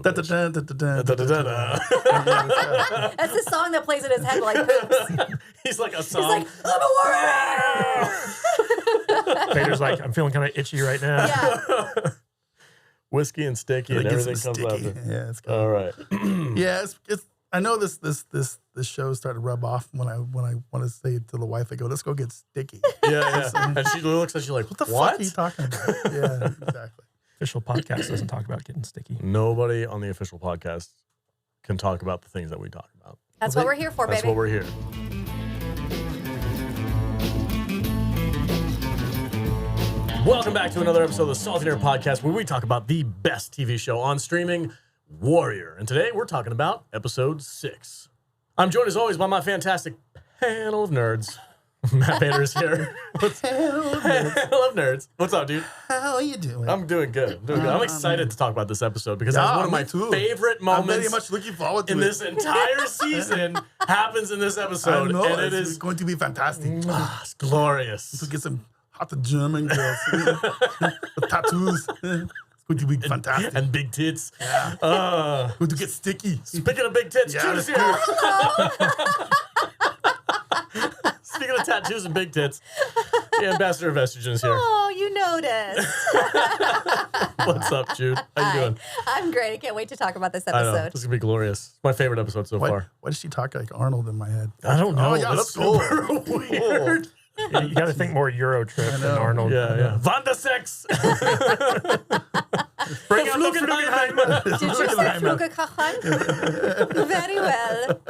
vocal. That's the song that plays in his head like poops. He's like a song. He's like, I'm a warrior! Vader's like, I'm feeling kind of itchy right now. Yeah. Whiskey and sticky and everything comes out. Yeah, it's good. All right. Yeah, it's. I know this show started to rub off when I want to say to the wife, I go, let's go get sticky. Yeah. And she looks at you like, what the fuck are you talking about? Yeah, exactly. Official podcast doesn't talk about getting sticky. Nobody on the official podcast can talk about the things that we talk about. That's what we're here for, That's baby. what we're here. Welcome back to another episode of the Salty Nerd Podcast, where we talk about the best TV show on streaming, Warrior. And today we're talking about episode 6. I'm joined as always by my fantastic panel of nerds. Matt Bader is here. Panel of nerds. What's up, dude? How you doing? I'm doing good. I'm excited to talk about this episode because that's one of my favorite moments. I'm very much looking forward to in it. this entire season happens in this episode. I know, and it it's is going to be fantastic. it's glorious. To get some hot German girls with tattoos. It's going to be fantastic. And big tits. Yeah. Going to get sticky. Speaking of big tits, Yeah, June is here. Speaking of tattoos and big tits, the ambassador of estrogen is here. Oh, you noticed. What's up, Jude? How you doing? I'm great. I can't wait to talk about this I know. episode. This is going to be glorious. It's my favorite episode so far. Why does she talk like Arnold in my head? I don't know. Oh, yeah, That's let's go. super weird. Yeah, you got to think more Euro Trip than Arnold. Yeah. Vanda Sex. Bring out the FLUGENHEIGHMEN. Did you say Flugekachan? Very well.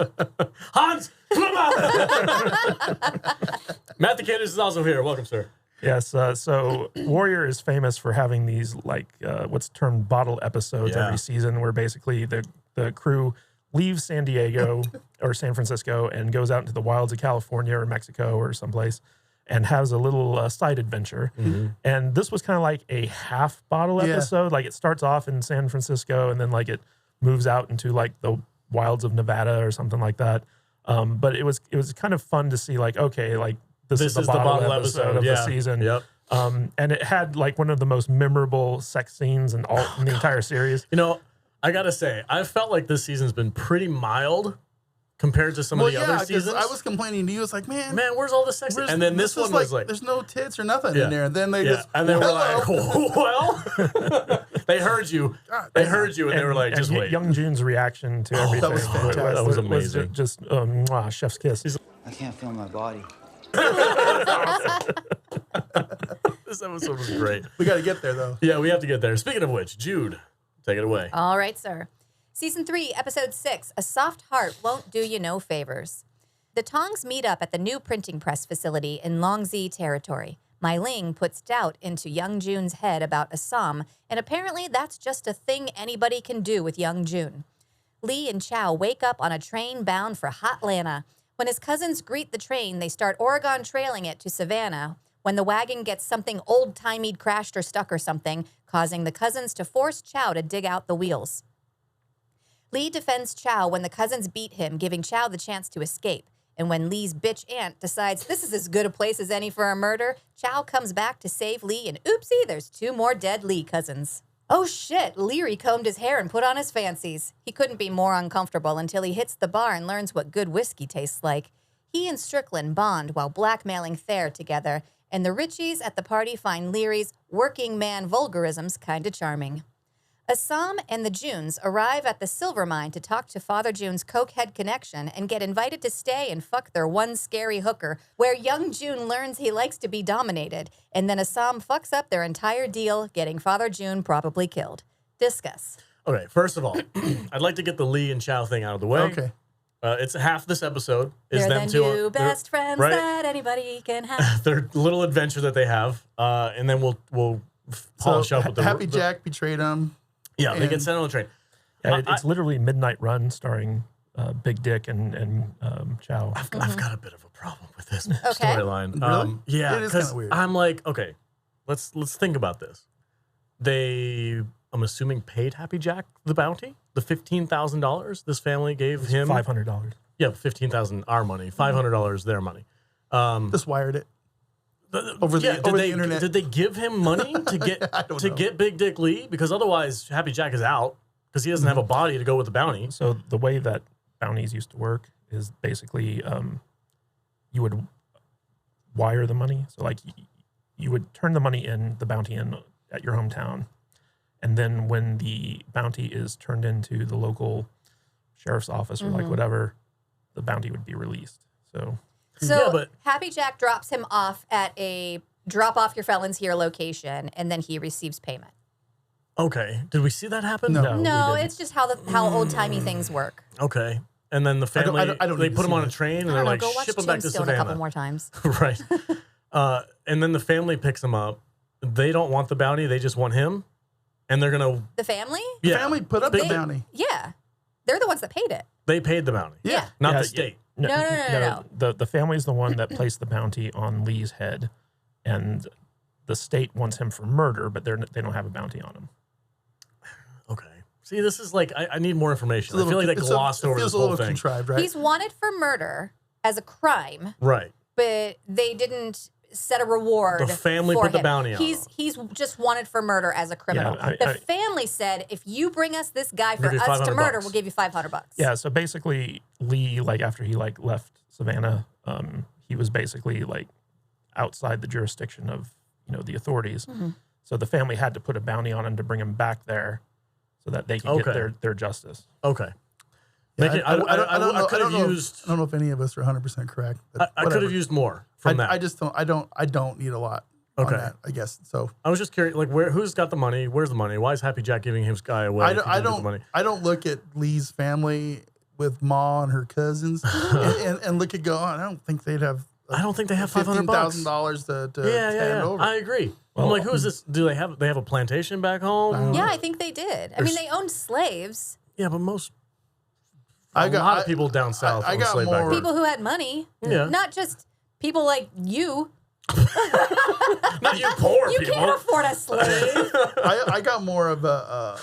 Hans Klummer. Matt the Kid is also here. Welcome, sir. Yes. So Warrior is famous for having these what's termed bottle episodes every season, where basically the crew leaves San Diego or San Francisco and goes out into the wilds of California or Mexico or someplace and has a little side adventure. Mm-hmm. And this was kind of like a half bottle episode. Like it starts off in San Francisco and then like it moves out into like the wilds of Nevada or something like that. But it was kind of fun to see like, okay, like this is the bottle episode of the season. Yep. And it had like one of the most memorable sex scenes in the entire series. You know, I gotta say, I felt like this season's been pretty mild compared to some of the other seasons. I was complaining to you. I was like, man, where's all the sex? And then this one was like, there's no tits or nothing in there. And then they just, and then we're like, well, they heard you. They heard you, and they were like, just wait. Young June's reaction to everything that was fantastic. that was amazing. Just chef's kiss. I can't feel my body. This episode was great. We got to get there, though. Yeah, we have to get there. Speaking of which, Jude, take it away. All right, sir. Season 3, Episode 6, A Soft Heart Won't Do You No Favors. The Tongs meet up at the new printing press facility in Longzi territory. Mai Ling puts doubt into young June's head about Ah Sahm, and apparently that's just a thing anybody can do with young June. Lee and Chow wake up on a train bound for Hotlanta. When his cousins greet the train, they start Oregon trailing it to Savannah when the wagon gets something old-timey crashed or stuck or something, causing the cousins to force Chow to dig out the wheels. Lee defends Chow when the cousins beat him, giving Chow the chance to escape. And when Lee's bitch aunt decides this is as good a place as any for a murder, Chow comes back to save Lee, and oopsie, there's 2 more dead Lee cousins. Oh shit, Leary combed his hair and put on his fancies. He couldn't be more uncomfortable until he hits the bar and learns what good whiskey tastes like. He and Strickland bond while blackmailing Thayer together, and the Richies at the party find Leary's working man vulgarisms kinda charming. Ah Sahm and the Junes arrive at the silver mine to talk to Father Jun's cokehead connection and get invited to stay and fuck their one scary hooker, where young June learns he likes to be dominated, and then Ah Sahm fucks up their entire deal, getting Father Jun probably killed. Discuss. Okay, first of all, I'd like to get the Lee and Chow thing out of the way. Okay. It's half this episode is They're them the two. new best friends right? that anybody can have. Their little adventure that they have, and then we'll polish up with the Happy Jack betrayed him. Yeah, they get sent on the train. Yeah, it's literally Midnight Run starring Big Dick and Chow. I've got a bit of a problem with this Okay. storyline. Really? Yeah, It is because kinda weird. I'm like, okay, let's think about this. They, I'm assuming, paid Happy Jack the bounty, the $15,000 this family gave him. $500. Yeah, $15,000 our money, $500 their money. Just wired it. Over the internet. Did they give him money to get I don't know. Big Dick Lee? Because otherwise, Happy Jack is out. because he doesn't have a body to go with the bounty. So the way that bounties used to work is basically you would wire the money. So like you would turn the money in, the bounty in at your hometown. And then when the bounty is turned into the local sheriff's office or like whatever, the bounty would be released. So Happy Jack drops him off at a drop off your felons here location, and then he receives payment. Okay. Did we see that happen? No, it's just how old timey things work. Okay. And then the family, I don't they need put to him see on a that. train, and I they're don't know, like, go watch ship him back to Tombstone a couple Savannah. more times. Right. And then the family picks him up. They don't want the bounty. They just want him. And they're going to... The family? Yeah. Family put up the bounty. Yeah. They're the ones that paid it. They paid the bounty. Yeah. Not the state. No. The family's the one that placed the bounty on Lee's head, and the state wants him for murder, but they don't have a bounty on him. Okay. See, this is like, I need more information. I feel like they glossed over this whole It feels a little thing. contrived, right? He's wanted for murder as a crime, Right. but they didn't set a reward. The family for put the him. bounty on him. He's just wanted for murder as a criminal. Yeah, the family said, if you bring us this guy for give you us to $500. murder, we'll give you $500. Yeah, so basically Lee, like after he like left Savannah, he was basically like outside the jurisdiction of, the authorities. So the family had to put a bounty on him to bring him back there so that they could get their justice. Okay. Yeah, I could have I don't used... know if any of us are 100% correct. But I could have used more from that. I just don't. I don't need a lot on that. I guess so. I was just curious, like, who's got the money? Where's the money? Why is Happy Jack giving his guy away? I if he didn't get the don't. money? I don't look at Lee's family with Ma and her cousins and look at I don't think they'd have. I don't think they have $500. $15,000 to hand over. I agree. I'm like, who is this? Do they have a plantation back home? Yeah, I think they did. I mean, they owned slaves. Yeah, but most A a lot of people down south I owned got slave back more- then. People who had money. Yeah. Not just people like you. Not you poor You people. can't afford a slave. I got more of a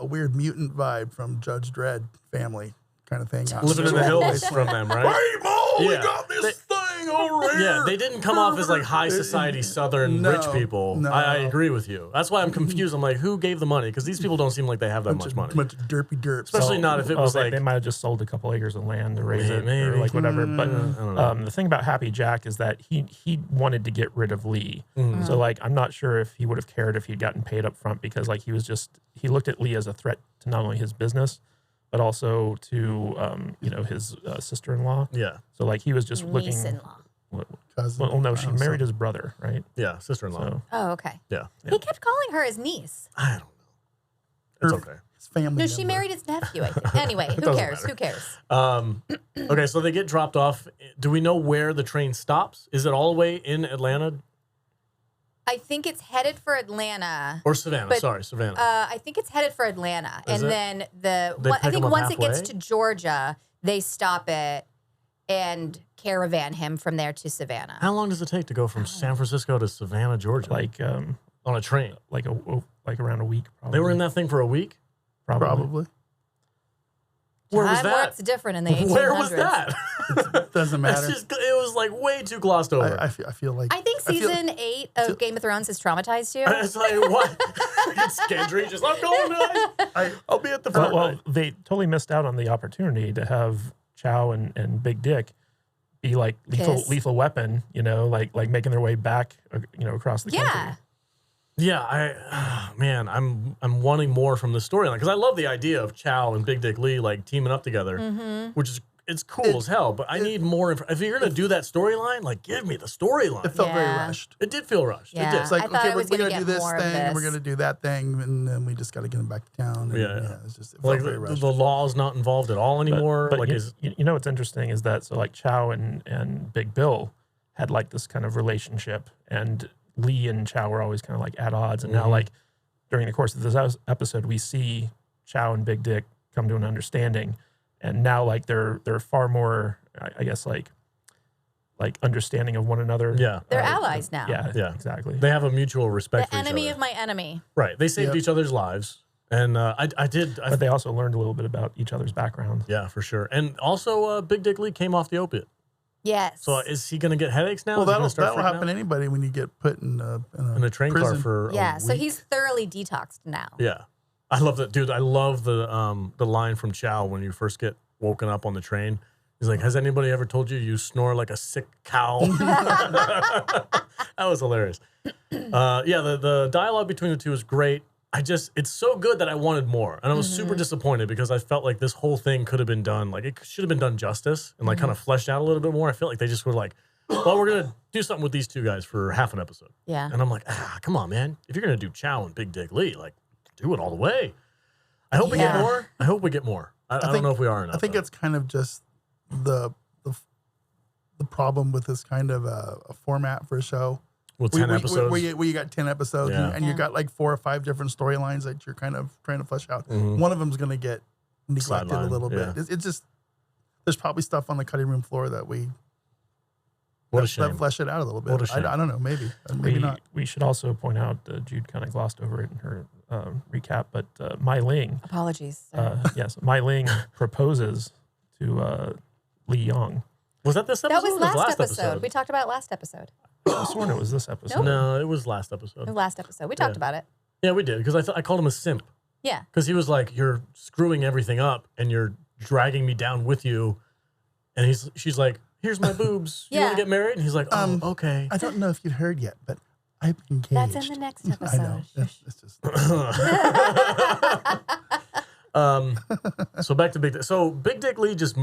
weird mutant vibe from Judge Dredd family kind of thing. Living in the hills from them, right? Hey, Mo, we Yeah. got this thing over here. Yeah, they didn't come off as like high society Southern No, rich people. no. I agree with you. That's why I'm confused. I'm like, who gave the money? Because these people don't seem like they have that much money. Much derpy derp. Especially not if it was like they might have just sold a couple acres of land to raise it Maybe. or like whatever. But I don't know. the thing about Happy Jack is that he wanted to get rid of Lee. Mm-hmm. So like I'm not sure if he would have cared if he'd gotten paid up front because like he looked at Lee as a threat to not only his business but also to his sister-in-law. Yeah, So like he was just looking. Niece-in-law. Cousin. Well, no, she I don't know, married his brother, right? yeah, sister-in-law. So Oh, okay. Yeah, He kept calling her his niece. I don't know. It's okay. His family. No, she member. married his nephew, I think. Anyway, who doesn't cares? matter. Who cares? Okay, so they get dropped off. Do we know where the train stops? Is it all the way in Atlanta I think it's headed for Atlanta. or Savannah? But, Sorry, Savannah. I think it's headed for Atlanta. Is And it? then They I pick think him up once it gets halfway? to Georgia, they stop it and caravan him from there to Savannah. How long does it take to go from San Francisco to Savannah, Georgia? like on a train. like around a week. Probably. They were in that thing for a week? Probably. Where was Time that? works different in the 1800s. Where was that? Doesn't That's matter. just, it was like way too glossed over. I feel like. I think season 8 of Game of Thrones has traumatized you. It's like, what? It's Gendry just, I'm going, guys. I'll be at the front. Well, they totally missed out on the opportunity to have Chow and Big Dick be like Kiss. lethal weapon, like making their way back, across the Yeah. country. Yeah, man, I'm wanting more from the storyline because I love the idea of Chow and Big Dick Lee like teaming up together, which is it's cool as hell. But I need more. If you're gonna do that storyline, like give me the storyline. It felt very Yeah. rushed. It did feel rushed. Yeah. It did. It's like, I thought okay, I was we're gonna going to do get this more of thing, and we're this. going to do that thing, and then we just got to get him back to town. And, Yeah. It's just, it felt Like very the rushed. law is not involved at all anymore. But like you know what's interesting is that so like Chow and Big Bill had like this kind of relationship, and Lee and Chow were always kind of like at odds, and now like during the course of this episode, we see Chow and Big Dick come to an understanding, and now like they're far more, I guess like understanding of one another. Yeah. They're allies now. Yeah, exactly. they have a mutual respect The for each enemy other. of my enemy. Right. They saved Yep. each other's lives, and I But they also learned a little bit about each other's backgrounds. yeah, for sure. And also, Big Dick Lee came off the opiate. Yes. So is he going to get headaches now? Well, Is he gonna that'll start freaking happen out? to anybody when you get put in in a train prison. car for yeah. a So week? he's thoroughly detoxed now. Yeah. I love that, dude. I love the line from Chow when you first get woken up on the train. He's like, "Has anybody ever told you snore like a sick cow?" That was hilarious. The dialogue between the two is great. It's so good that I wanted more, and I was super disappointed because I felt like this whole thing could have been done, like it should have been done justice and like kind of fleshed out a little bit more. I feel like they just were like, "Well, we're gonna do something with these two guys for half an episode." Yeah. And I'm like, come on, man. If you're gonna do Chow and Big Dick Lee, like, do it all the way. I hope we get more. I hope we get more. I don't know if we are enough. I think it's kind of just the problem with this kind of a format for a show. Well, 10 episodes. Where you got 10 episodes and you got like 4 or 5 different storylines that you're kind of trying to flesh out. One of them's going to get neglected a little bit. It's just, there's probably stuff on the cutting room floor that that flesh it out a little bit. What a shame. I don't know, maybe not. We should also point out, Jude kind of glossed over it in her recap, but Mai Ling. Apologies. Yes, Mai Ling proposes to Lee Young. Was that this episode? That was last episode. We talked about it last episode. I sworn it was this episode. No, it was last episode. Last episode. We talked about it. Yeah, we did, because I called him a simp. Yeah. Because he was like, "You're screwing everything up and you're dragging me down with you." And she's like, "Here's my boobs. You want to get married?" And he's like, "Oh, okay." I don't know if you'd heard yet, but I'm engaged. That's in the next episode. I know. It's just... So back to Big Dick. So Big Dick Lee just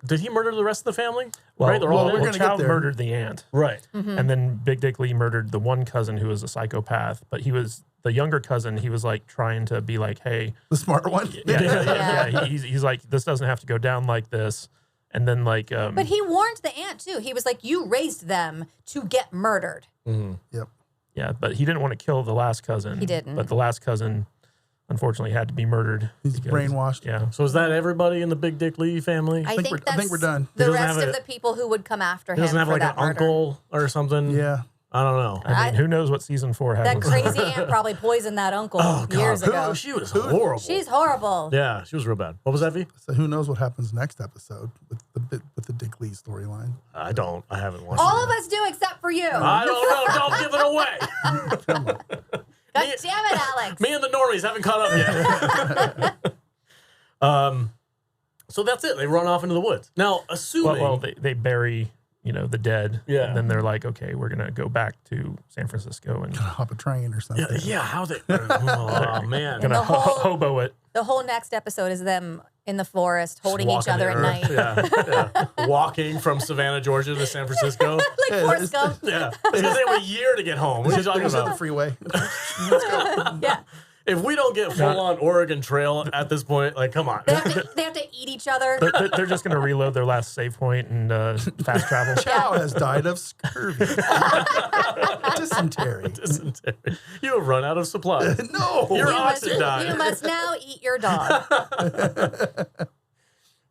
did he murder the rest of the family? Well, right? They're all we're dead? gonna Chow get there. murdered the aunt. Right. And then Big Dick Lee murdered the one cousin who was a psychopath, but he was the younger cousin. He was like trying to be like, "Hey, the smart one." yeah. He's like, this doesn't have to go down like this. And then like, But he warned the aunt too. He was like, "You raised them to get murdered." Yep. yeah, but he didn't want to kill the last cousin. He didn't. But the last cousin, unfortunately, had to be murdered. He's brainwashed. Yeah. So is that everybody in the Big Dick Lee family? I think we're done. The He doesn't rest have of the people who would come after He him doesn't have for like an that murder. uncle or something? Yeah. I don't know. I mean, who knows what season 4 has? That crazy aunt probably poisoned that uncle years ago. She was horrible. She's horrible. Yeah, she was real bad. What was that, V? So who knows what happens next episode with the Dick Lee storyline? I haven't watched All it. of us do except for you. I don't know. Don't give it away. God damn it, Alex. Me and the normies haven't caught up yet. So that's it. They run off into the woods. Now, assuming... Well, they bury, the dead. Yeah. And then they're like, okay, we're going to go back to San Francisco and Hop a train or something. yeah, how they... Oh, man. going to the whole- hobo it. The whole next episode is them in the forest holding Just each other walking at there. night. Yeah. Walking from Savannah, Georgia to San Francisco. Like Forrest Gump. Yeah. It's going to take them a year to get home. What are you talking There's the about? freeway. Yeah. If we don't get full-on Oregon Trail at this point, like, come on. They have to eat each other. They're just going to reload their last save point and fast travel. Chow has died of scurvy. Dysentery. Dysentery. You have run out of supplies. No. Your You oxen died. must now eat your dog.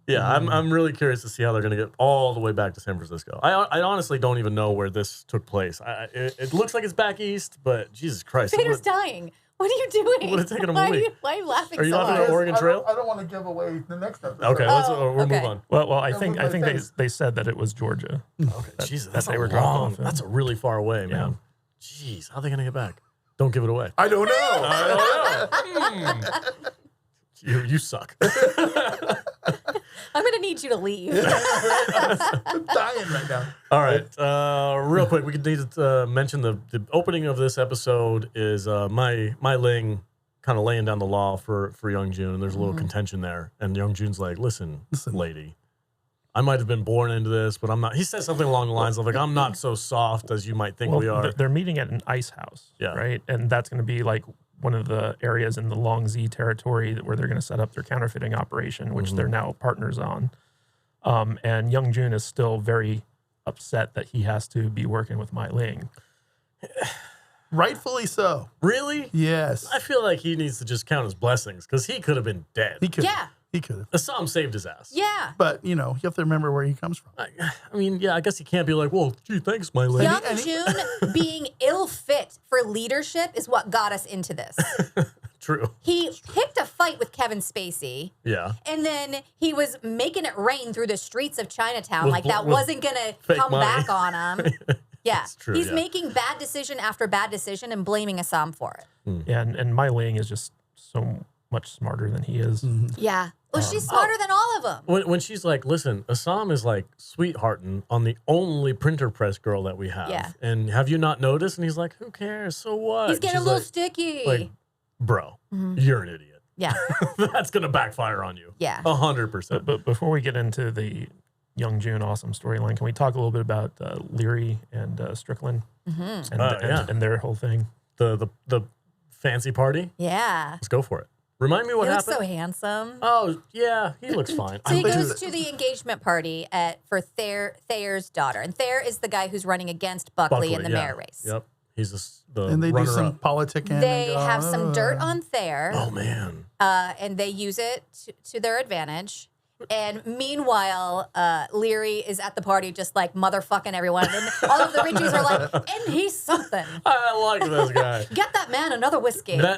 Yeah, I'm really curious to see how they're going to get all the way back to San Francisco. I honestly don't even know where this took place. It looks like it's back east, but Jesus Christ. Vader's dying. What are you doing? Would have taken him a why week. Why are you laughing Are you so laughing hard? at Oregon Trail? I don't want to give away the next episode. Okay, let's we'll okay. move on. Well, I That think was my they face. they said that it was Georgia. Okay, Jesus, that's they a were dropped long. off in. That's a really far away, man. Jeez, how are they going to get back? Don't give it away. I don't know. I don't know. You suck. I'm gonna need you to leave. I'm dying right now. All right, real quick, we could need to mention the opening of this episode is Mai Ling kind of laying down the law for Young Jun, and there's a little contention there. And Young Jun's like, listen, lady, I might have been born into this, but I'm not. He says something along the lines of like, I'm not so soft as you might think we are. They're meeting at an ice house, right? And that's going to be like one of the areas in the Long Z territory where they're going to set up their counterfeiting operation, which they're now partners on. And Young Jun is still very upset that he has to be working with Mai Ling. Rightfully so. Really? Yes. I feel like he needs to just count his blessings because he could have been dead. He could. Yeah. He could have. Ah Sahm saved his ass. Yeah. But, you have to remember where he comes from. I mean, yeah, I guess he can't be like, well, gee, thanks, Mai Ling. Young Jun being ill fit for leadership is what got us into this. True. He picked a fight with Kevin Spacey. Yeah. And then he was making it rain through the streets of Chinatown. With Like that with wasn't going to fake come money. back on him. Yeah. true, He's yeah. making bad decision after bad decision and blaming Ah Sahm for it. Yeah, and Mai Ling is just so much smarter than he is. Yeah. Well, she's smarter than all of them. When she's like, listen, Ah Sahm is like sweethearting on the only printer press girl that we have. Yeah. And have you not noticed? And he's like, who cares? So what? He's getting She's a little like, sticky. Like, bro, you're an idiot. Yeah. That's going to backfire on you. Yeah. 100%. But before we get into the Young June awesome storyline, can we talk a little bit about Leary and Strickland and their whole thing? The fancy party? Yeah. Let's go for it. Remind me what He happened. looks so handsome. Oh, yeah, he looks fine. So he goes to the engagement party for Thayer's daughter. And Thayer is the guy who's running against Buckley in the mayor race. Yep. He's the And they do some runner-up. politicking. They have some dirt on Thayer. Oh, man. And they use it to their advantage. And meanwhile, Leary is at the party just like motherfucking everyone. And all of the Richies are like, and he's something. I like this guy. Get that man another whiskey. No,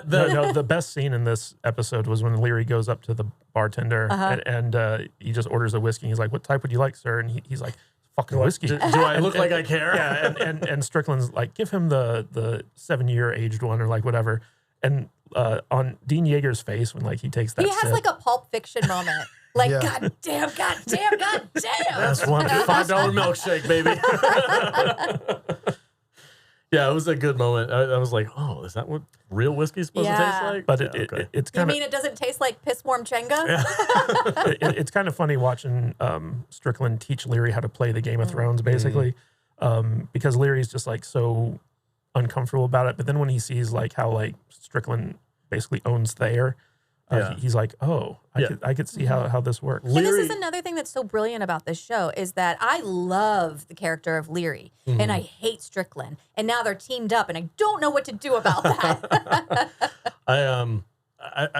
the best scene in this episode was when Leary goes up to the bartender and he just orders a whiskey. He's like, what type would you like, sir? And he's like, fucking whiskey. Do I look like I care? Yeah, and Strickland's like, give him the 7-year aged one or like whatever. And on Dean Yeager's face when like he takes that he has sip, like a Pulp Fiction moment. Like, Yeah. God damn. That's one $5 milkshake, baby. Yeah, it was a good moment. I was like, oh, is that what real whiskey's supposed to taste like? but okay. it's You kind of mean it doesn't taste like piss warm Chenga? it's kind of funny watching Strickland teach Leary how to play the Game of Thrones, basically, because Leary's just like so uncomfortable about it. But then when he sees like how like Strickland basically owns Thayer, he's like, oh, I could see how this works. And this is another thing that's so brilliant about this show is that I love the character of Leary and I hate Strickland. And now they're teamed up and I don't know what to do about that.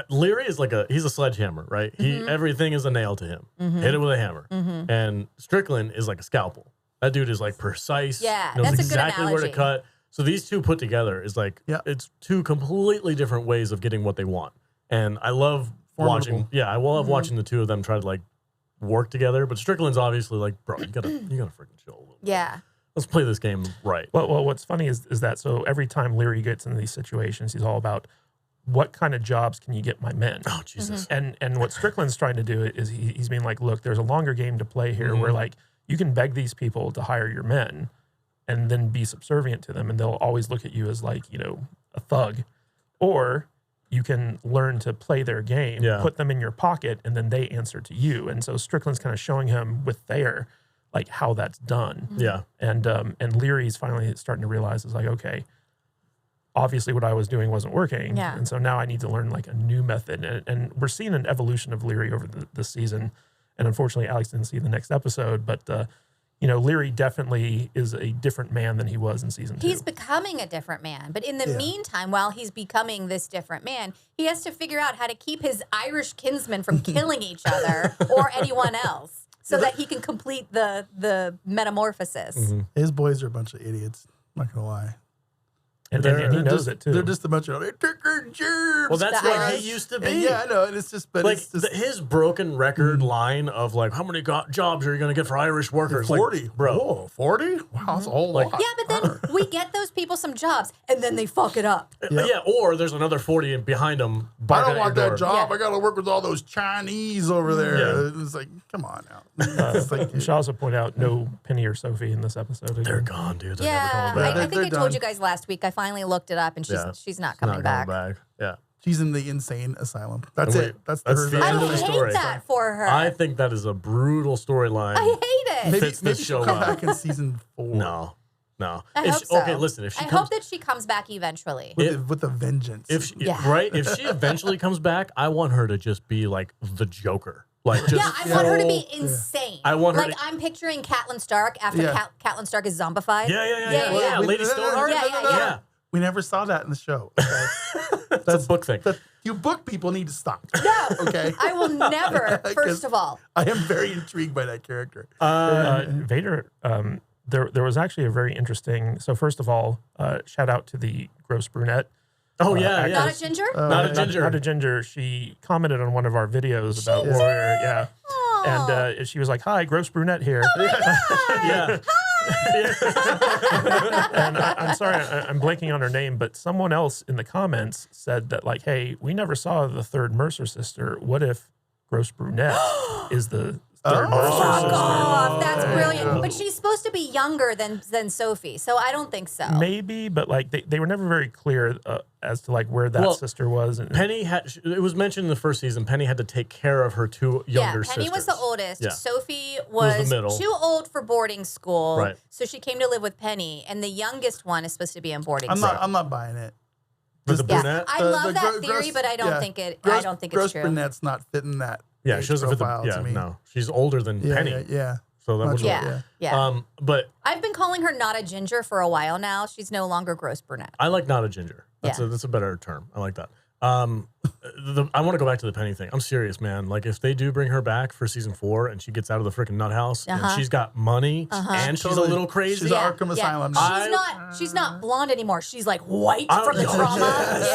Leary is like he's a sledgehammer, right? Everything is a nail to him. Hit it with a hammer. And Strickland is like a scalpel. That dude is like precise. Yeah, knows that's a good exactly where to analogy. cut. So these two put together is like it's two completely different ways of getting what they want. And I love watching. Yeah, I love watching the two of them try to like work together. But Strickland's obviously like, bro, you gotta freaking chill a little bit. Yeah. Let's play this game right. Well, what's funny is that so every time Leary gets into these situations, he's all about what kind of jobs can you get my men? Oh, Jesus. And what Strickland's trying to do is he's being like, look, there's a longer game to play here where like you can beg these people to hire your men and then be subservient to them. And they'll always look at you as like, a thug. Or you can learn to play their game, put them in your pocket, and then they answer to you. And so Strickland's kind of showing him with Thayer, like how that's done. Yeah. And Leary's finally starting to realize is like, okay, obviously what I was doing wasn't working. Yeah. And so now I need to learn like a new method. And we're seeing an evolution of Leary over this season. And unfortunately, Alex didn't see the next episode, but Leary definitely is a different man than he was in season 2. He's becoming a different man. But in the meantime, while he's becoming this different man, he has to figure out how to keep his Irish kinsmen from killing each other or anyone else so that he can complete the metamorphosis. His boys are a bunch of idiots. I'm not gonna lie. And he knows it too. They're just a bunch of they took her germs. Well, that's The what Irish. he used to be. And yeah, I know. And it's just, but Like it's just his broken record line of like, how many jobs are you going to get for Irish workers? 40, like, bro. Whoa, 40? Wow, that's a whole lot. Yeah, but then we get those people some jobs and then they fuck it up. Yeah, or there's another 40 behind him. I barking don't at want your that door. job. Yeah. I got to work with all those Chinese over there. Yeah. It's like, come on now. It's like, We should also point out no Penny or Sophie in this episode. Again. They're gone, dude. They're Yeah, never coming back. I think I They're told done. you guys last week. I finally looked it up and she's not coming back. Yeah. she's in the insane asylum. That's Wait, it. That's that's her. the I end of the hate story. that for her. I think that is a brutal storyline. I hate it. Maybe, fits maybe this she'll show come up. back in season 4. No. I If hope she- so. Okay, listen. If she I comes, hope that she comes back eventually. With a vengeance. if she, Yeah. right, if she eventually comes back, I want her to just be like the Joker. Like just Yeah, I want her to be full- insane. I want her like to- I'm picturing Catelyn Stark after Yeah. Catelyn Stark is zombified. Yeah. We- Lady no, no, no, Stoneheart. Yeah. We never saw that in the show. Okay? That's a book thing. You book people need to stop. No, Okay. I will never. First 'Cause of all, I am very intrigued by that character. Vader, there was actually a very interesting. So first of all, shout out to the gross brunette. Oh yeah. not a ginger. Not a ginger. Not a ginger. She commented on one of our videos about did? Warrior. Yeah. Aw. And she was like, "Hi, gross brunette here." Yeah. And I'm sorry, I'm blanking on her name, but someone else in the comments said that, like, hey, we never saw the third Mercer sister. What if Gross Brunette is the third Mercer Fuck sister? off. That's brilliant. But she's supposed to be younger than Sophie, so I don't think so. Maybe, but like they were never very clear as to like where that sister was. And Penny it was mentioned in the first season, Penny had to take care of her two younger sisters. Penny was the oldest. Yeah. Sophie Was was the middle. too old for boarding school. Right. So she came to live with Penny, and the youngest one is supposed to be in boarding school. I'm not buying it. With the brunette? I love that theory, but I don't think it. I don't think it's Gross true. Brunette's not fitting that. Yeah, age she doesn't fit the. profile Yeah, to me. no, she's older than Penny. Yeah. So that would Yeah, yeah. But I've been calling her not a ginger for a while now. She's no longer Gross Brunette. I like not a ginger. That's a better term. I like that. I want to go back to the Penny thing. I'm serious, man. Like, if they do bring her back for season 4 and she gets out of the freaking nut house and she's got money and she's a little crazy. She's Arkham Asylum. She's not blonde anymore. She's like white from the trauma.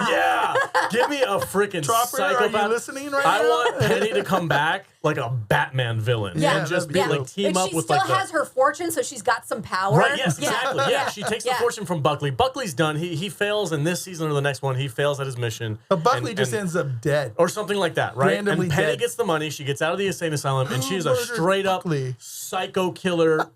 Yeah. Give me a freaking Tropper, psychopath. are you listening right I now? want Penny to come back like a Batman villain and just be like team and up she with still like has her fortune, so she's got some power. Right, yes, exactly. Yeah, she takes the fortune from Buckley. Buckley's done. He fails in this season or the next one. He fails at his mission. But Buckley just ends up dead. Or something like that, right? Randomly and Penny dead. gets the money. She gets out of the insane asylum, and she's a straight up Buckley. psycho killer,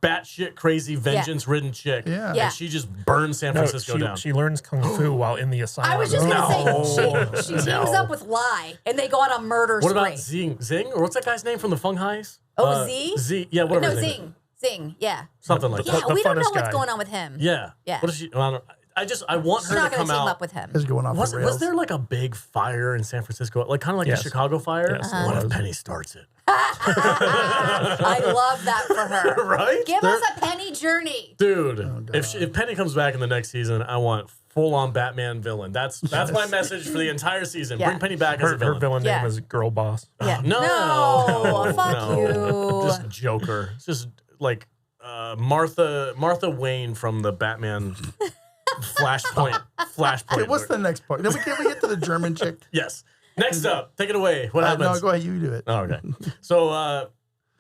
batshit crazy, vengeance ridden chick. Yeah. Yeah. And she just burns San Francisco down. She learns kung fu while in the asylum. I was just gonna say she teams up with Lai, and they go on a murder What spree. about Zing? Or what's that guy's name from the Fung Highs? Oh, Z? Z. Yeah, whatever. No, his name Zing. Yeah. is. Something like Yeah, that. we don't know funnest what's guy. going on with him. Yeah. Yeah. What if she? I want She's her not to gonna come team out. up with him. Is going off the rails. Was there like a big fire in San Francisco, like kind of like Yes. the Chicago fire? Yes, What there if was. Penny starts it? I love that for her. Right? Give us a Penny journey. Dude, if Penny comes back in the next season, I want full-on Batman villain. That's my message for the entire season. Yeah. Bring Penny back as a Her villain. villain Yeah. name is Girl Boss. Yeah. No, fuck you. Just Joker. It's just like Martha Wayne from the Batman Flashpoint. Okay, what's the next part? Then we get to the German chick. Yes. Next up, take it away. What happens? No, go ahead. You do it. Oh, okay. So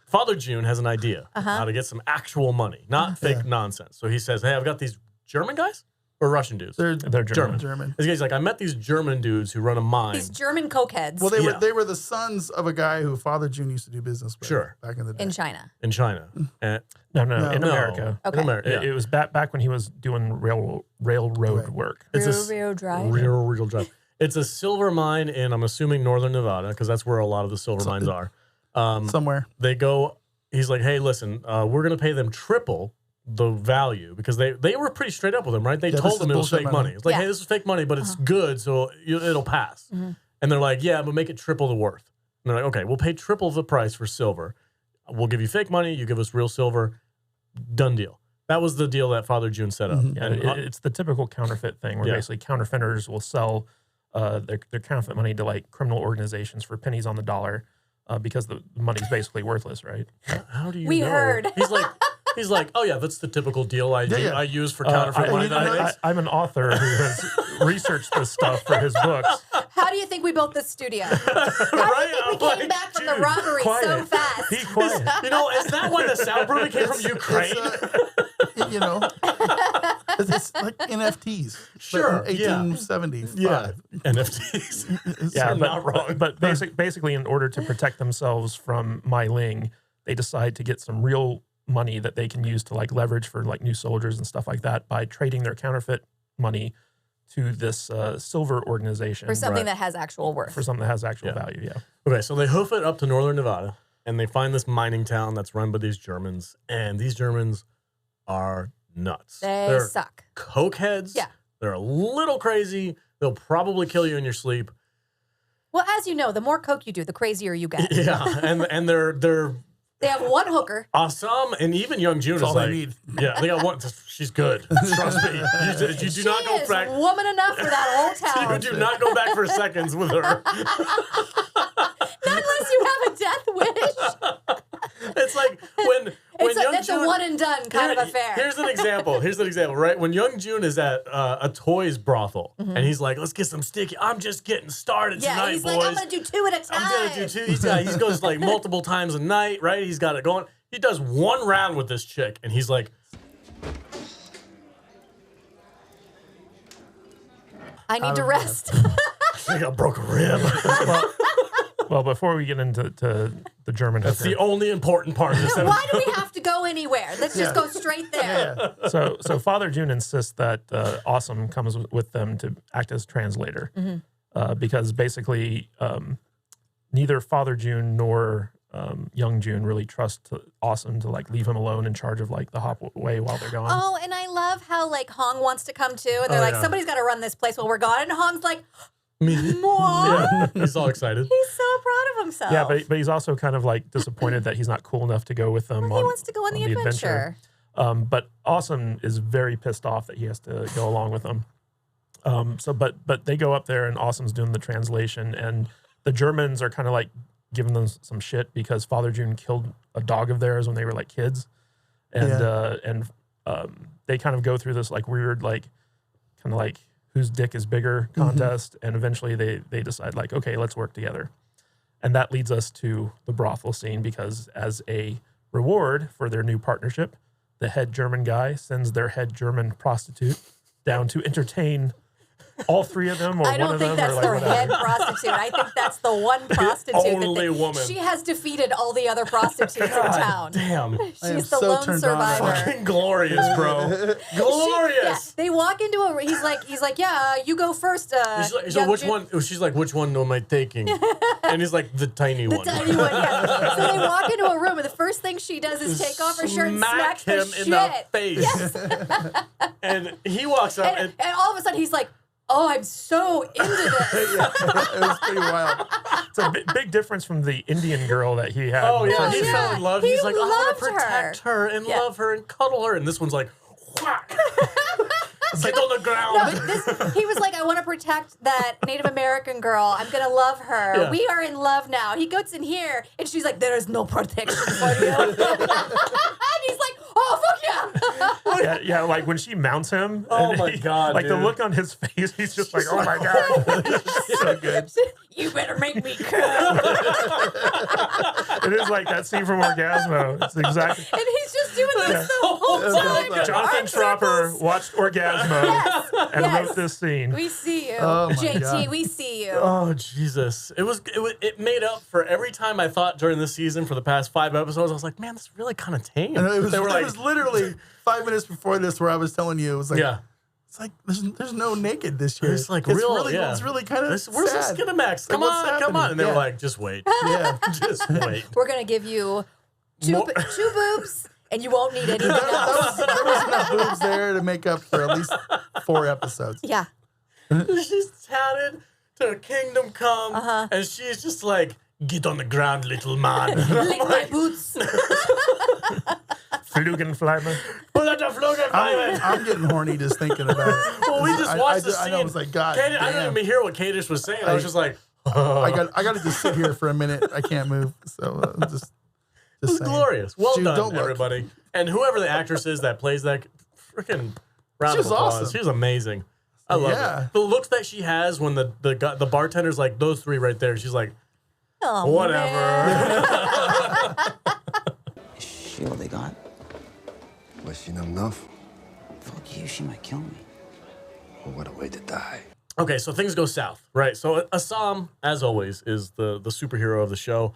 Father Jun has an idea how to get some actual money, not fake nonsense. So he says, hey, I've got these German guys or Russian dudes? They're German. This guy's like, I met these German dudes who run a mine. These German cokeheads Well, they were the sons of a guy who Father Jun used to do business with. Sure. Back in the day. in China. in China. And, No, No. in America. Okay. In America. Yeah. It was back when he was doing railroad work. It's a Real drive. real drive. It's a silver mine in, I'm assuming, northern Nevada, because that's where a lot of the silver mines are. Somewhere. They go, he's like, hey, listen, we're going to pay them triple the value, because they were pretty straight up with him, right? They this told is him it was bullshit fake money. money. It's like, Yeah. hey, this is fake money, but it's good, so it'll pass. And they're like, yeah, but make it triple the worth. And they're like, okay, we'll pay triple the price for silver. We'll give you fake money, you give us real silver. Done deal. That was the deal that Father Jun set up. And it's the typical counterfeit thing where basically counterfeiters will sell their counterfeit money to like criminal organizations for pennies on the dollar because the money's basically worthless, right? How do you We know? heard. He's like, oh yeah, that's the typical deal I use for counterfeit money. I'm an author who has researched this stuff for his books. How do you think we built this studio? How do you think we came back from the robbery so fast? Be quiet. You know, is that why the soundproofing came from Ukraine? You know, it's like NFTs. Sure, But in 1875. Yeah, NFTs. Yeah, You're not wrong. But basically, in order to protect themselves from Mai Ling, they decide to get some real money that they can use to like leverage for like new soldiers and stuff like that by trading their counterfeit money to this silver organization For something that has actual worth. for something that has actual value. Yeah. Okay, so they hoof it up to northern Nevada, and they find this mining town that's run by these Germans, and these Germans are nuts. They suck. Cokeheads. Yeah. They're a little crazy. They'll probably kill you in your sleep. Well, as you know, the more coke you do, the crazier you get. Yeah, and they're They have one hooker. Ah Sahm and even Young Jun is all like, they need. yeah, they got one. She's good. Trust me. You do not go She is back. woman enough for that whole You town. do not go back for seconds with her. Not unless you have a death wish. It's like when Young That's Jun, a one and done kind of affair. Here's an example. Right? When Young Jun is at a toys brothel and he's like, let's get some sticky. I'm just getting started yeah, tonight, he's boys. like, I'm going to do 2 at a time. I'm gonna do 2. He goes like multiple times a night, right? He's got it going. He does one round with this chick, and he's like, I need to rest. I think I broke a rib. Well, before we get into the German That's hooker, the only important part of this episode. Why do we have to go anywhere? Let's just go straight there. Yeah. so Father Jun insists that Ah Sahm comes with them to act as translator, because basically neither Father Jun nor young Jun really trust Ah Sahm to like leave him alone in charge of like the hopway while they're gone. Oh, and I love how like Hong wants to come too, and they're like, somebody's got to run this place while we're gone. And Hong's like, what? He's all excited. He's so proud of himself. Yeah, but he's also kind of like disappointed that he's not cool enough to go with them. He wants to go on the adventure. But Ah Sahm is very pissed off that he has to go along with them. But they go up there and Ah Sam's doing the translation, and the Germans are kind of like giving them some shit because Father Jun killed a dog of theirs when they were like kids, and they kind of go through this like weird like kind of like whose dick is bigger contest, and eventually they decide like, okay, let's work together. And that leads us to the brothel scene, because as a reward for their new partnership, the head German guy sends their head German prostitute down to entertain all three of them, or I don't one think of them, that's or their like head whatever. prostitute. I think that's the one prostitute. Only woman. She has defeated all the other prostitutes in town. Damn. She's the lone survivor. Fucking glorious, bro. Glorious. They walk into a. He's like, yeah, you go first. She's like, so which one? She's like, which one am I taking? And he's like, the tiny one. Tiny one, yeah. So they walk into a room, and the first thing she does is take off her shirt and smack him the in shit. the face. And he walks up And all of a sudden, he's like, oh, I'm so into this. It was pretty wild. It's a big difference from the Indian girl that he had. oh in the yeah, first he season. fell in love. He He's like, I want to loved protect her and Yeah. love her and cuddle her. And this one's like, whack. Get on the ground. No, he was like, I want to protect that Native American girl. I'm going to love her. Yeah. We are in love now. He goes in here, and she's like, there is no protection for you. And he's like, oh, fuck yeah. Yeah, like when she mounts him. Oh and my God, Like dude. the look on his face, he's just like, oh my God. So good. You better make me come. It is like that scene from Orgasmo. It's exactly. And he's just doing this the whole time. Jonathan Arm Tropper circles. watched Orgasmo and wrote this scene. We see you. Oh my JT, God. we see you. Oh Jesus! It made up for every time I thought during this season for the past 5 episodes. I was like, man, this is really kind of tame. And it was, they were like, it was literally 5 minutes before this where I was telling you, it was like, yeah. it's like there's no naked this year. It's like real, really, yeah. It's really kind of Where's the sad. Skinamax? Come what's on, come happening? on! And they were Yeah. like, just wait, Yeah. just wait. We're going to give you two boobs, and you won't need anything else. There was enough boobs there to make up for at least 4 episodes. Yeah. She's tatted to Kingdom Come, and she's just like, get on the ground, little man. Lick my boots. Flugenheighmemen. Pull out the Flugenheighmemen. I'm getting horny just thinking about it. Well, we just watched the scene. I know, it's like, God Katie, I damn. didn't even hear what Kadish was saying. I was just like, I got to just sit here for a minute. I can't move. So just it was saying. glorious. Well Dude, done, don't look. everybody. And whoever the actress is that plays that, freaking round She of was applause. awesome. She's amazing. I love Yeah. it. The looks that she has when the bartender's like, those 3 right there. She's like, Oh, whatever. man. Is she all they got? Was she not enough? Fuck you, she might kill me. Well, what a way to die. Okay, so things go south, right? So Ah Sahm, as always, is the superhero of the show.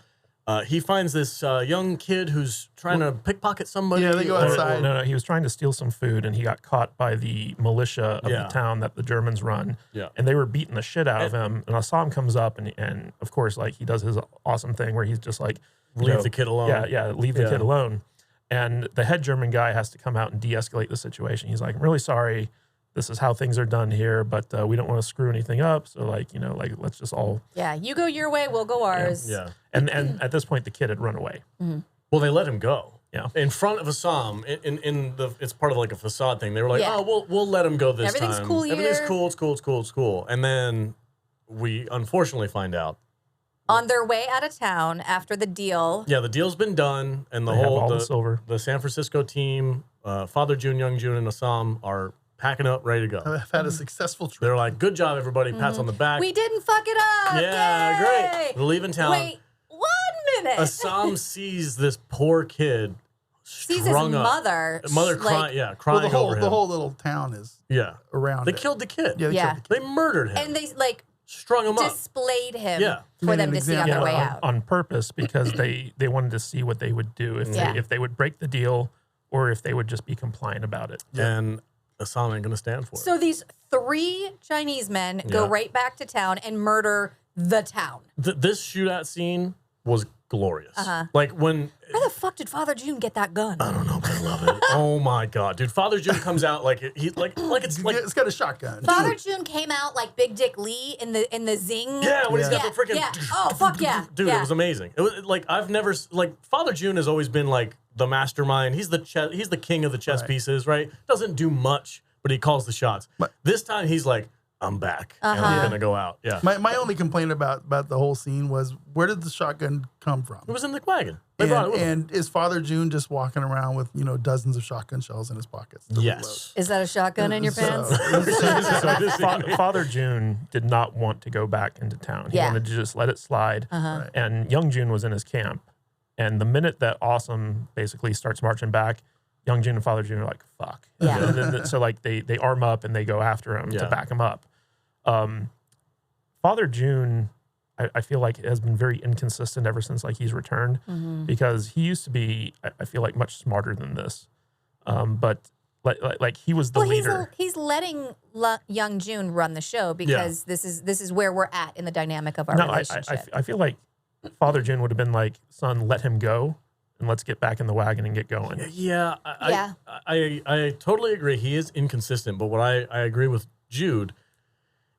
He finds this young kid who's trying to pickpocket somebody. Yeah, they go outside. No, he was trying to steal some food, and he got caught by the militia of Yeah. the town that the Germans run. Yeah. And they were beating the shit out of him. And Ah Sahm comes up, and of course, like he does his awesome thing where he's just like, you Leave know, the kid alone. Yeah, leave the Yeah. kid alone. And the head German guy has to come out and de-escalate the situation. He's like, I'm really sorry. This is how things are done here, but we don't want to screw anything up. So, like, you know, like, let's just all. Yeah, you go your way, we'll go ours. Yeah. And at this point, the kid had run away. Well, they let him go. Yeah. In front of Ah Sahm, it's part of like a facade thing. They were like, Yeah. oh, we'll let him go this Everything's time. cool Everything's here. cool. It's cool. And then we unfortunately find out. On their way out of town after the deal. Yeah, the deal's been done, and They have all the silver. the San Francisco team, Father Jun, Young Jun, and Ah Sahm are packing up, ready to go. I've had a successful trip. They're like, good job, everybody. Pats on the back. We didn't fuck it up. Yeah, Yay! great. We're leaving town. Wait 1 minute. Ah Sahm sees this poor kid sees his mother crying Well, over him. the whole little town is around. They killed the kid. Yeah, Yeah. killed the kid. They murdered him. and they strung him up. displayed him Yeah. for them to see on their way out. on purpose because they wanted to see what they would do if they would break the deal or if they would just be compliant about it. And Ah Sahm ain't gonna stand for it. So these 3 Chinese men go right back to town and murder the town. This shootout scene was glorious. Like when Where the fuck did Father Jun get that gun? I don't know, but I love it. Oh my god, dude! Father Jun comes out like it's like It's got a shotgun. Father Jun came out like Big Dick Lee in the Zing. yeah, when he's got the freaking Oh fuck yeah, dude, it was amazing. It was like I've never Father Jun has always been like the mastermind. He's the king of the chess pieces, right? Doesn't do much, but he calls the shots. This time he's like, I'm back and I'm gonna go out. Yeah. My only complaint about the whole scene was, where did the shotgun come from? It was in the wagon. They brought it with them. And is Father Jun just walking around with dozens of shotgun shells in his pockets? Yes. Is that a shotgun in your pants? Father Jun did not want to go back into town. He Yeah. wanted to just let it slide. And young Jun was in his camp. And the minute that Ah Sahm basically starts marching back, young Jun and Father Jun are like, fuck. Yeah. And then, so like they arm up and they go after him to back him up. Father Jun, I feel like has been very inconsistent ever since like he's returned because he used to be, I feel like, much smarter than this. But like he was the leader. He's letting young Jun run the show because this is where we're at in the dynamic of our relationship. I feel like Father Jun would have been like, son, let him go. And let's get back in the wagon and get going. Yeah, I totally agree. He is inconsistent, but what I agree with Jude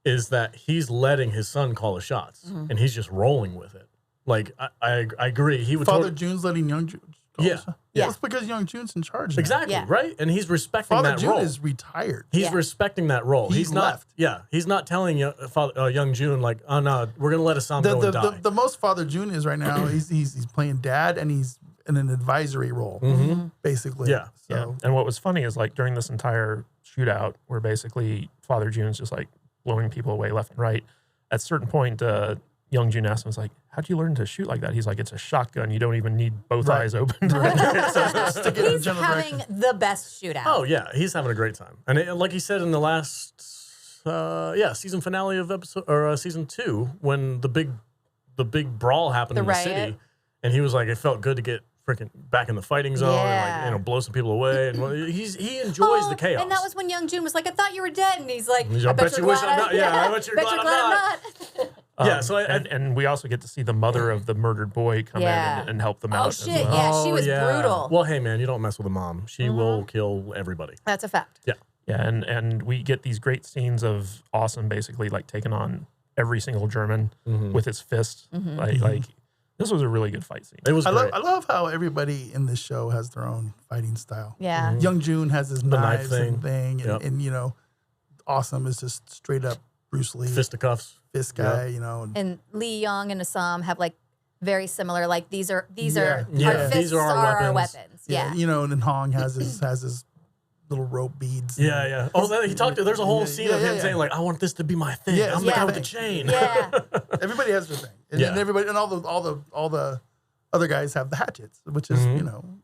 is that he's letting his son call the shots, and he's just rolling with it. Like I agree. He would Father Jun's letting young Jun. Yeah. That's because young Jun's in charge now. Exactly, right? And he's respecting Father that Jun role. is retired. He's respecting that role. He's not left. Yeah, he's not telling young Jun like, oh no, we're gonna let Sahm go and die. The most Father Jun is right now, he's playing dad and he's in an advisory role, basically. Yeah. So And what was funny is like during this entire shootout where basically Father Jun's just like blowing people away left and right, at a certain point, young Jun asked him, was like, how'd you learn to shoot like that? He's like, it's a shotgun. You don't even need both eyes open. He's having the best shootout. Oh yeah, he's having a great time. And like he said in the last season finale of season 2, when the big brawl happened in the city, and he was like, it felt good to get freaking back in the fighting zone and like, blow some people away. And he enjoys the chaos. And that was when young Jun was like, I thought you were dead. And he's like, I bet you wish I'm not. Yeah, I bet you're glad I'm not. Yeah, so and we also get to see the mother of the murdered boy come in and help them out. Oh shit! As well. Yeah, she was brutal. Well, hey man, you don't mess with a mom. She will kill everybody. That's a fact. Yeah. Yeah, and we get these great scenes of Ah Sahm basically like taking on every single German with his fist. Like this was a really good fight scene. It was great. I love how everybody in this show has their own fighting style. Yeah. Young Jun has his knife knives and thing, and Ah Sahm is just straight up Bruce Lee. Fisticuffs. Fist guy, And Lee Young and Ah Sahm have like very similar, like these are our Yeah. fists These are our weapons. Yeah. And then Hong has his little rope beads. Yeah. Oh, he talked to. There's a whole scene of him saying like, "I want this to be my thing. Yeah, I'm the guy with the chain." Yeah. Everybody has their thing, and then everybody and all the other guys have the hatchets, which is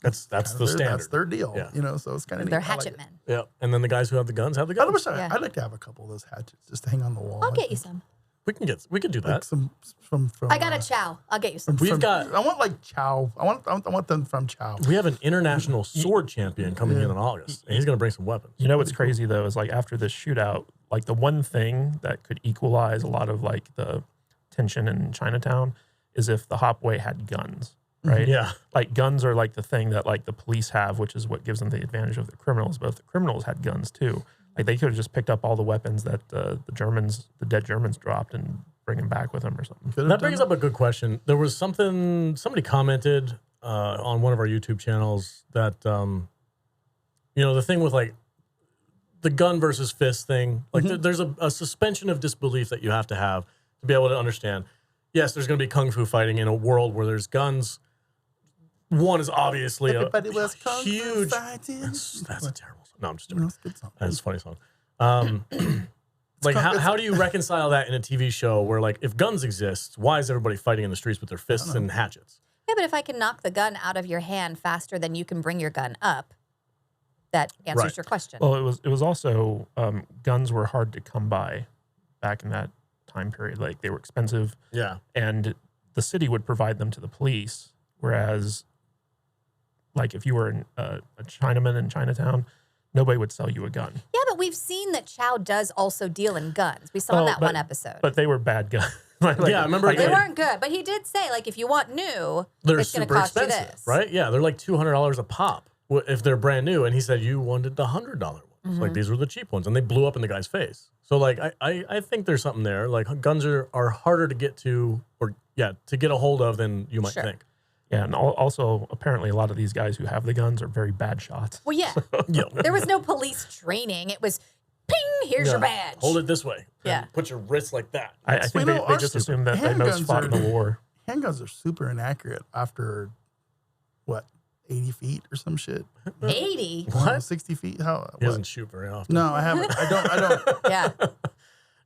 That's the standard. That's their deal. Yeah. So it's kind of They're hatchet men. Yeah, and then the guys who have the guns have the I guns. wish I'd like to have a couple of those hatchets just to hang on the wall. I'll get you some. We can do that. Like some from I got a Chow. I'll get you some. I want like Chow. I want them from Chow. We have an international sword champion coming in August, and he's going to bring some weapons. You know what's crazy though is like after this shootout, like the one thing that could equalize a lot of like the tension in Chinatown is if the Hopway had guns, right? Yeah. Like guns are like the thing that like the police have, which is what gives them the advantage of the criminals. But if the criminals had guns too, like they could have just picked up all the weapons that the dead Germans dropped and bring them back with them or something. That brings up a good question. There was somebody commented on one of our YouTube channels that, the thing with like the gun versus fist thing, like there's a suspension of disbelief that you have to be able to understand. Yes, there's going to be kung fu fighting in a world where there's guns. One is obviously Everybody was kung fu huge. fighting. That's a terrible song. No, I'm just doing That's a good song. That's a funny song. Like, how do you reconcile that in a TV show where, like, if guns exist, why is everybody fighting in the streets with their fists and hatchets? Yeah, but if I can knock the gun out of your hand faster than you can bring your gun up, that answers your question. Well, it was also guns were hard to come by back in that time period. Like they were expensive. Yeah. And the city would provide them to the police, whereas like if you were a Chinaman in Chinatown, nobody would sell you a gun. Yeah, but we've seen that Chow does also deal in guns. We saw that one episode. But they were bad guns. Yeah, I remember they weren't good. But he did say, like, if you want new, they're it's going to super cost you expensive, this. right? Yeah, they're like $200 a pop if they're brand new. And he said you wanted the $100 ones. Like these were the cheap ones, and they blew up in the guy's face. So like I think there's something there. Like guns are harder to get to, or to get a hold of than you might think. Yeah, and also apparently a lot of these guys who have the guns are very bad shots. Well, yeah. There was no police training. It was, ping, here's your badge. Hold it this way. Yeah. Put your wrist like that. I think they just assumed that they most fought in the war. Handguns are super inaccurate after, 80 feet or some shit? 80? What? 60 feet? He doesn't shoot very often. No, I haven't. I don't. Yeah.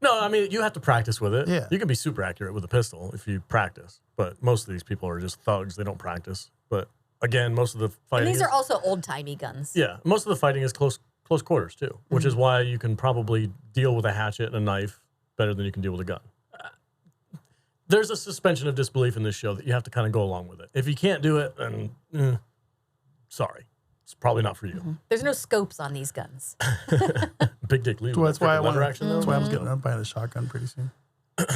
No, I mean, you have to practice with it. Yeah. You can be super accurate with a pistol if you practice. But most of these people are just thugs. They don't practice. But again, most of the fighting And these are also old-timey guns. Yeah. Most of the fighting is close quarters, too, which is why you can probably deal with a hatchet and a knife better than you can deal with a gun. There's a suspension of disbelief in this show that you have to kind of go along with it. If you can't do it, then sorry. It's probably not for you. There's no scopes on these guns. Big Dick Lee. That's why I want. Action, that's why I'm getting up buying a shotgun pretty soon. It's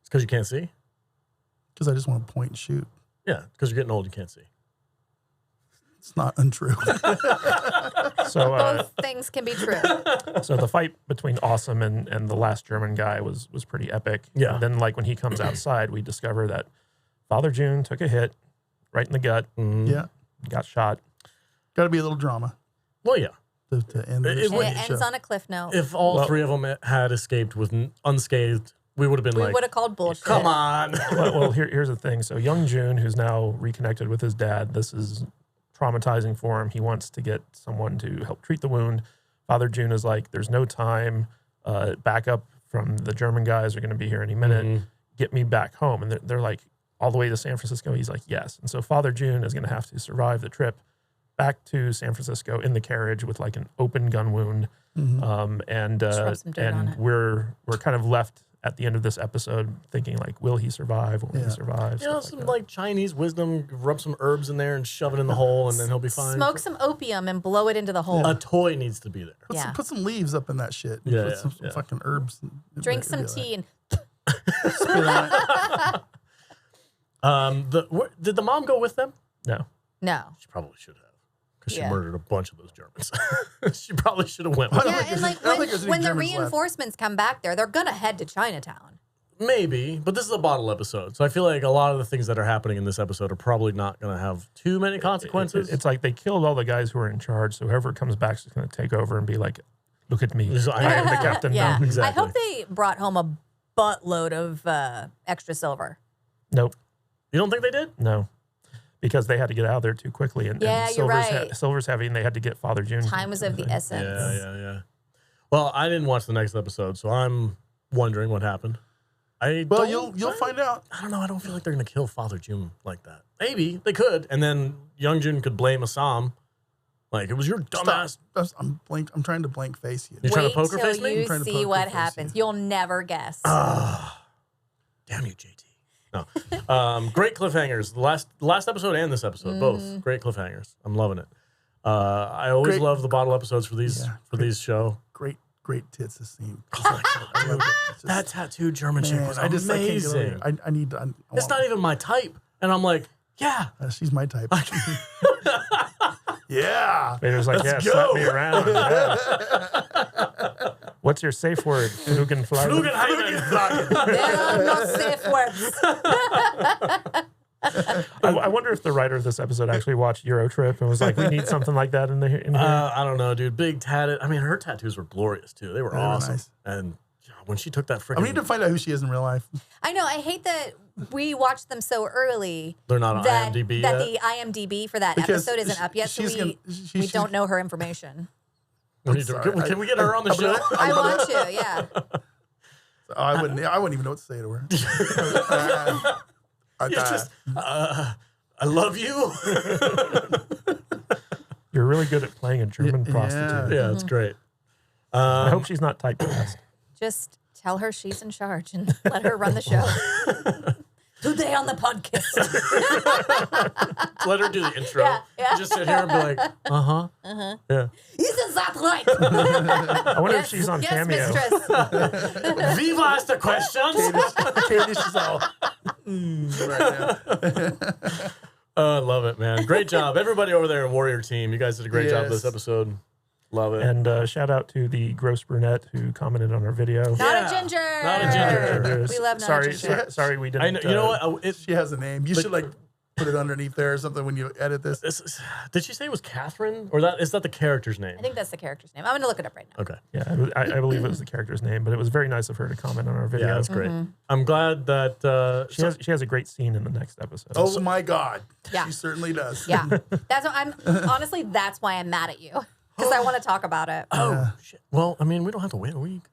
because you can't see? Because I just want to point and shoot. Yeah, because you're getting old, you can't see. It's not untrue. So Both things can be true. So the fight between Ah Sahm and the last German guy was pretty epic. Yeah. And then like when he comes outside, we discover that Father Jun took a hit right in the gut. Yeah. Got shot. Got to be a little drama Well, yeah. to end It this And it show. ends on a cliff note. If all three of them had escaped with unscathed, we would have been We would have called bullshit. come on. Well, here's the thing. So young Jun, who's now reconnected with his dad, this is traumatizing for him. He wants to get someone to help treat the wound. Father Jun is like, there's no time. Backup from the German guys are going to be here any minute. Get me back home. And they're like, all the way to San Francisco? He's like, yes. And so Father Jun is going to have to survive the trip back to San Francisco in the carriage with like an open gun wound. And we're kind of left at the end of this episode thinking like, will he survive? Will he survive? You know, some like Chinese wisdom, rub some herbs in there and shove it in the hole and then he'll be fine. Smoke some opium and blow it into the hole. A toy needs to be there. Put some leaves up in that shit. Yeah, Put some fucking herbs. Drink some tea and Spit on it. Did the mom go with them? No. no. She probably should have. Because she Yeah. murdered a bunch of those Germans. She probably should have went I with don't them. Yeah, think and there's- like I don't think there's any when the Germans left. reinforcements come back there, they're gonna head to Chinatown. Maybe, but this is a bottle episode. So I feel like a lot of the things that are happening in this episode are probably not going to have too many consequences. It's like they killed all the guys who were in charge. So whoever comes back is going to take over and be like, look at me. I am the captain Yeah, now. Exactly. I hope they brought home a buttload of extra silver. Nope. You don't think they did? No. Because they had to get out of there too quickly. And Yeah, you're silver's right. silver's heavy and they had to get Father Jun. Time was of the essence. Yeah. Well, I didn't watch the next episode, so I'm wondering what happened. Well, you'll find out. I don't know. I don't feel like they're going to kill Father Jun like that. Maybe they could, and then young Jun could blame Ah Sahm. Like, it was your dumbass. I'm trying to blank face you. You're trying to Wait poker till face me? you I'm trying to see poker what face happens. you. You'll never guess. Damn you, JT. No. Great cliffhangers. The last episode and this episode, both great cliffhangers. I'm loving it. I always Great- love the bottle episodes for these Yeah, these show. Great tits this scene. I love it. That tattooed German chick was I can't get over amazing. it. I need to. I It's not even my type, and I'm like, yeah. She's my type. Yeah. Vader's like, Let's yeah, go. slap me around. Yeah. What's your safe word? Flugenfly. Flugenheighmen. There are no safe words. I wonder if the writer of this episode actually watched Eurotrip and was like, we need something like that in here. I don't know, dude. Big tatted. I mean, her tattoos were glorious too. They were They were awesome. nice. And when she took that I freaking, need to find out who she is in real life. I know. I hate that we watched them so early. they're not on that, IMDb that yet. the IMDb for that Because episode isn't up yet, so she's we gonna- don't know her information. We need to- sorry. can we get her on the show? I want to, yeah. I wouldn't even know what to say to her. It's just, I love you. You're really good at playing a German prostitute. Yeah, it's great. I hope she's not typecast. Just tell her she's in charge and let her run the show. Today on the podcast. Let her do the intro. Yeah. Just sit here and be like, yeah. Isn't that right? I wonder if she's on Cameo. Mistress. Viva asked the questions. Katie, she's all right now. I love it, man. Great job. Everybody over there in Warrior Team. You guys did a great job this episode. Love it. And shout out to the gross brunette who commented on our video. Not a ginger. Not a ginger. We love not a ginger. Sorry, we didn't. I know, you know what? She has a name. You should like put it underneath there or something when you edit this. Did she say it was Catherine? Or is that the character's name? I think that's the character's name. I'm going to look it up right now. Okay. Yeah, I believe it was the character's name, but it was very nice of her to comment on our video. Yeah, that's great. I'm glad that She has a great scene in the next episode. Oh my God. Yeah. She certainly does. Yeah. That's what that's why I'm mad at you. Because I want to talk about it. Oh, shit. Well, I mean, we don't have to wait a week.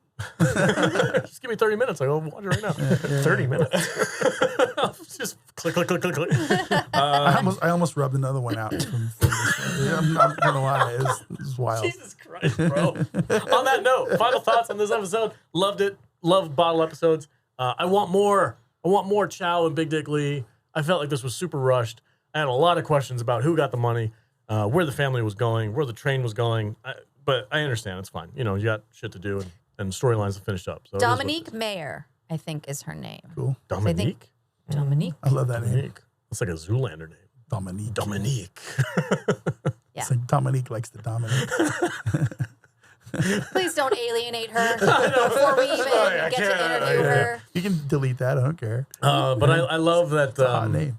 Just give me 30 minutes. I'll watch it right now. 30 minutes. Just click, click, click, click, click. I almost rubbed another one out from this one. I'm not going to lie. It's wild. Jesus Christ, bro. On that note, final thoughts on this episode. Loved it. Loved bottle episodes. I want more. I want more Chow and Big Dick Lee. I felt like this was super rushed. I had a lot of questions about who got the money, where the family was going, where the train was going. But I understand. It's fine. You know, you got shit to do and storylines to finish up. So Dominique Mayer, I think, is her name. Cool. Dominique? Dominique. I love that name. Dominique. It's like a Zoolander name. Dominique. Dominique. Yeah. It's like Dominique likes to dominate. Please don't alienate her before we even get to interview her. You can delete that. I don't care. But I love that. It's a hot name.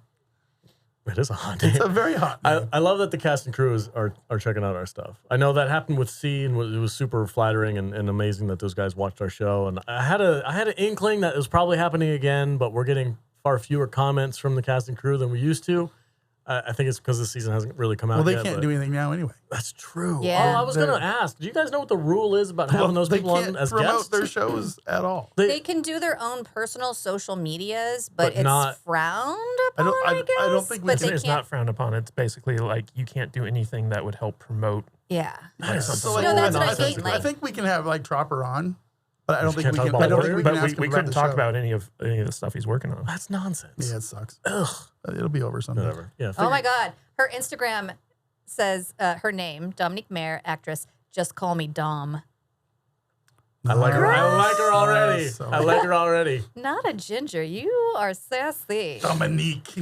It is a hot name. It's a very hot name. I love that the cast and crew are checking out our stuff. I know that happened with C, and it was super flattering and amazing that those guys watched our show. And I had an inkling that it was probably happening again, but we're getting far fewer comments from the cast and crew than we used to. I think it's because the season hasn't really come out yet. Well, they can't do anything now anyway. That's true. Yeah. Oh, I was going to ask. Do you guys know what the rule is about having those people on as promote guests? their shows at all. They can do their own personal social medias, but it's not- frowned upon, I guess. I don't think we but can- they It's can't. not frowned upon. It's basically like you can't do anything that would help promote. Yeah. So, No, that's what I think, mean, like- I think we can have like Tropper on, but I don't think can't we talk can. about I don't think Warrior? we can But ask him we about couldn't the talk show. about any of the stuff he's working on. That's nonsense. Yeah, it sucks. Ugh. It'll be over someday. Whatever. Yeah. Oh my God. Her Instagram says her name, Dominique Mayer, actress. Just call me Dom. I like her. I like her already. Nice. I like her already. Not a ginger. You are sassy. Dominique.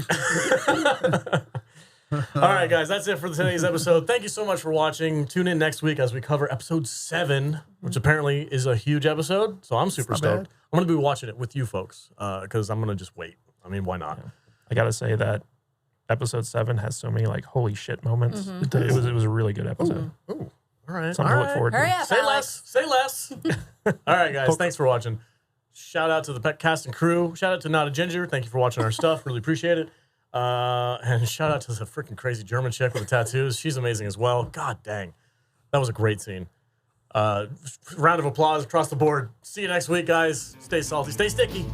All right, guys, that's it for today's episode. Thank you so much for watching. Tune in next week as we cover episode 7, which apparently is a huge episode. So I'm super not stoked. bad. I'm going to be watching it with you folks because I'm going to just wait. I mean, why not? I gotta say that episode 7 has so many like holy shit moments. It was a really good episode. Ooh, all right. Something all to look right. forward Hurry to. up, Say Alex. less. Say less. All right, guys. Thanks for watching. Shout out to the pet cast and crew. Shout out to Not a Ginger. Thank you for watching our stuff. Really appreciate it. And shout out to the freaking crazy German chick with the tattoos. She's amazing as well. God dang. That was a great scene. Round of applause across the board. See you next week, guys. Stay salty. Stay sticky.